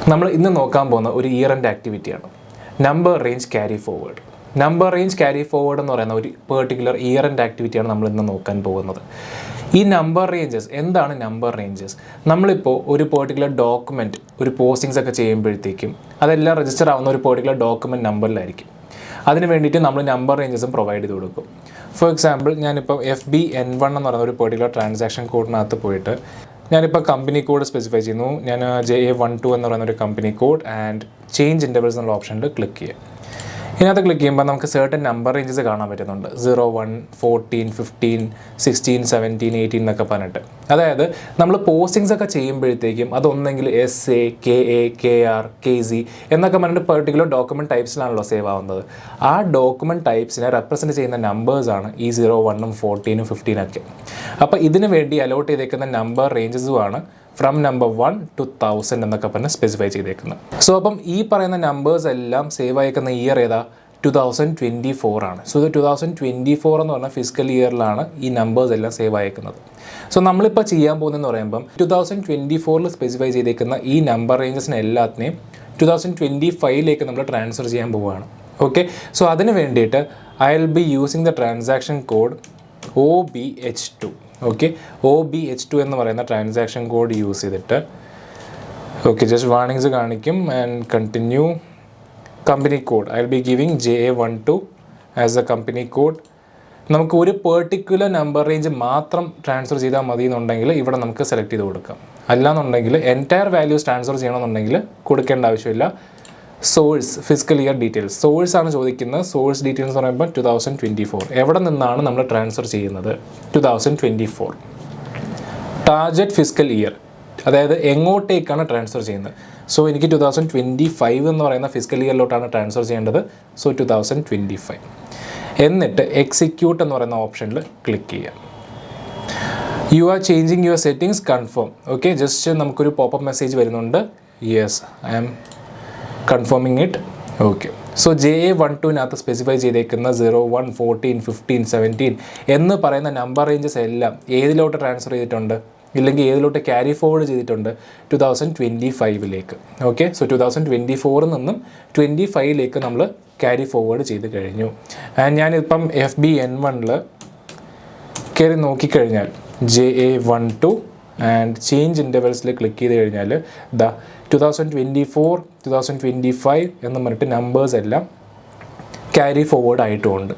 നമ്മൾ ഇന്ന് നോക്കാൻ പോകുന്ന ഒരു ഇയർ എൻഡ് ആക്ടിവിറ്റിയാണ് number range carry forward. Number range carry forward എന്ന് പറയുന്ന ഒരു പെർട്ടിക്കുലർ ഇയർ എൻഡ് ആക്ടിവിറ്റിയാണ് നമ്മൾ ഇന്ന് നോക്കാൻ പോകുന്നത്. ഈ നമ്പർ റേഞ്ചസ് എന്താണ്? നമ്പർ റേഞ്ചസ് നമ്മളിപ്പോൾ ഒരു പെർട്ടിക്കുലർ ഡോക്യുമെൻറ്റ് ഒരു പോസ്റ്റിങ്സ് ഒക്കെ ചെയ്യുമ്പോഴത്തേക്കും അതെല്ലാം രജിസ്റ്റർ ആവുന്ന ഒരു പെർട്ടിക്കുലർ ഡോക്യുമെൻറ്റ് നമ്പറിലായിരിക്കും. അതിന് വേണ്ടിയിട്ട് നമ്മൾ നമ്പർ റേഞ്ചസും പ്രൊവൈഡ് ചെയ്ത് കൊടുക്കും. ഫോർ എക്സാമ്പിൾ, ഞാനിപ്പോൾ FB-N1 എന്ന് പറയുന്ന ഒരു പെർട്ടിക്കുലർ ട്രാൻസാക്ഷൻ കോഡിനകത്ത് പോയിട്ട് ഞാനിപ്പോൾ കമ്പനി കോഡ് സ്പെസിഫൈ ചെയ്യുന്നു. ഞാൻ JA12 എന്ന് പറയുന്ന ഒരു company code and change intervals എന്നുള്ള ഓപ്ഷനിൽ ക്ലിക്ക് ചെയ്യുക. ഇതിനകത്ത് ക്ലിക്ക് ചെയ്യുമ്പോൾ നമുക്ക് സർട്ടൻ നമ്പർ റേഞ്ചസ് കാണാൻ പറ്റുന്നുണ്ട്. 0, 1, 14, 15, 16, 17, 18 എന്നൊക്കെ പറഞ്ഞിട്ട്. അതായത് നമ്മൾ പോസ്റ്റിങ്സ് ഒക്കെ ചെയ്യുമ്പോഴത്തേക്കും അതൊന്നെങ്കിൽ SA, KA, KR, KZ എന്നൊക്കെ പറഞ്ഞിട്ട് പെർട്ടിക്കുലർ ഡോക്യുമെൻറ്റ് ടൈപ്സിലാണല്ലോ സേവ് ആവുന്നത്. ആ ഡോക്യുമെൻറ്റ് ടൈപ്സിനെ റെപ്രസെൻറ്റ് ചെയ്യുന്ന നമ്പേഴ്സാണ് ഈ 0, 1, 14, 15 ഒക്കെ. അപ്പോൾ ഇതിന് വേണ്ടി അലോട്ട് ചെയ്തേക്കുന്ന നമ്പർ റേഞ്ചസുമാണ് ഫ്രം നമ്പർ 1 to 1000 എന്നൊക്കെ പറഞ്ഞ് സ്പെസിഫൈ ചെയ്തേക്കുന്നത്. സോ അപ്പം ഈ പറയുന്ന നമ്പേഴ്സ് എല്ലാം സേവ് ആയേക്കുന്ന ഇയർ ഏതാ? 2024 ആണ്. സോ ഇത് 2024 എന്ന് പറഞ്ഞ ഫിസിക്കൽ ഇയറിലാണ് ഈ നമ്പേഴ്സ് എല്ലാം സേവ് ആയേക്കുന്നത്. സോ നമ്മളിപ്പോൾ ചെയ്യാൻ പോകുന്നതെന്ന് പറയുമ്പം 2024 സ്പെസിഫൈ ചെയ്തേക്കുന്ന ഈ നമ്പർ റേഞ്ചസിനെ എല്ലാത്തിനെയും 2025 നമ്മൾ ട്രാൻസ്ഫർ ചെയ്യാൻ പോവുകയാണ്. ഓക്കെ, സോ അതിന് വേണ്ടിയിട്ട് I will be using the transaction code OBH2. Okay, OBH2 എന്ന് പറയുന്ന ട്രാൻസാക്ഷൻ കോഡ് യൂസ് ചെയ്തിട്ട് ജസ്റ്റ് വാർണിങ്സ് കാണിക്കും and continue. Company code I will be giving JA12 as A company code. നമുക്ക് ഒരു പെർട്ടിക്കുലർ നമ്പർ റേഞ്ച് മാത്രം transfer ചെയ്താൽ മതി എന്നുണ്ടെങ്കിൽ ഇവിടെ നമുക്ക് സെലക്ട് ചെയ്ത് കൊടുക്കാം. അല്ലാന്നുണ്ടെങ്കിൽ എൻറ്റയർ വാല്യൂസ് ട്രാൻസ്ഫർ ചെയ്യണമെന്നുണ്ടെങ്കിൽ കൊടുക്കേണ്ട ആവശ്യമില്ല. Source physical year details source ആണ് ചോദിക്കുന്നത്. സോഴ്സ് ഡീറ്റെയിൽസ് എന്ന് പറയുമ്പോൾ 2024 എവിടെ നിന്നാണ് നമ്മൾ ട്രാൻസ്ഫർ ചെയ്യുന്നത്? 2024. ടാർഗറ്റ് ഫിസിക്കൽ ഇയർ, അതായത് എങ്ങോട്ടേക്കാണ് ട്രാൻസ്ഫർ ചെയ്യുന്നത്. സോ എനിക്ക് 2025 എന്ന് പറയുന്ന ഫിസിക്കൽ ഇയറിലോട്ടാണ് ട്രാൻസ്ഫർ ചെയ്യേണ്ടത്. സോ 2025. എന്നിട്ട് എക്സിക്യൂട്ട് എന്ന് പറയുന്ന ഓപ്ഷനിൽ ക്ലിക്ക് ചെയ്യുക. You are changing your settings, confirm. Okay, just നമുക്കൊരു പോപ്പപ്പ് മെസ്സേജ് വരുന്നുണ്ട്. Yes, I am confirming it. Okay, so JA12 specify ചെയ്തേക്കുന്ന 0, 1, 14, 15, 17 എന്ന് പറയുന്ന നമ്പർ റേഞ്ചസ് എല്ലാം ഏതിലോട്ട് ട്രാൻസ്ഫർ ചെയ്തിട്ടുണ്ട്, ഇല്ലെങ്കിൽ ഏതിലോട്ട് ക്യാരി ഫോർവേഡ് ചെയ്തിട്ടുണ്ട്? 2025. ഓക്കെ, സോ 2024 നിന്നും 25 നമ്മൾ ക്യാരി ഫോർവേഡ് ചെയ്ത് കഴിഞ്ഞു. ആൻഡ് ഞാനിപ്പം FB-N1 കയറി നോക്കിക്കഴിഞ്ഞാൽ JA12 ആൻഡ് ചേഞ്ച് ഇൻ്റർവൽസിൽ ക്ലിക്ക് ചെയ്ത് കഴിഞ്ഞാൽ 2024, 2025 എന്ന് പറഞ്ഞിട്ട് നമ്പേഴ്സ് എല്ലാം ക്യാരി ഫോർവേഡ് ആയിട്ടുമുണ്ട്.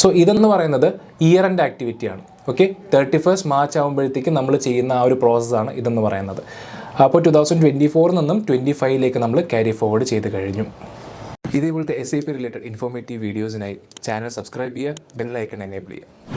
സോ ഇതെന്ന് പറയുന്നത് ഇയർ എൻഡ് ആക്ടിവിറ്റിയാണ്. ഓക്കെ, 31st March ആകുമ്പോഴത്തേക്കും നമ്മൾ ചെയ്യുന്ന ആ ഒരു പ്രോസസ്സാണ് ഇതെന്ന് പറയുന്നത്. അപ്പോൾ 2024 നിന്നും 25 നമ്മൾ ക്യാരി ഫോർവേഡ് ചെയ്ത് കഴിഞ്ഞു. ഇതേപോലത്തെ SAP റിലേറ്റഡ് ഇൻഫോർമേറ്റീവ് വീഡിയോസിനായി ചാനൽ സബ്സ്ക്രൈബ് ചെയ്യുക, ബെൽ ഐക്കൺ എനേബിൾ ചെയ്യുക.